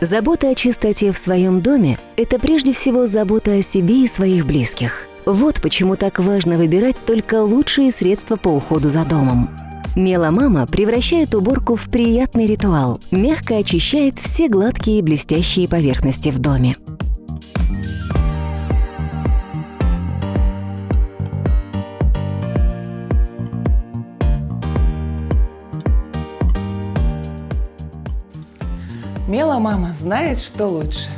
Забота о чистоте в своем доме – это прежде всего забота о себе и своих близких. Вот почему так важно выбирать только лучшие средства по уходу за домом. Меломама превращает уборку в приятный ритуал, мягко очищает все гладкие и блестящие поверхности в доме. Меломама знает, что лучше.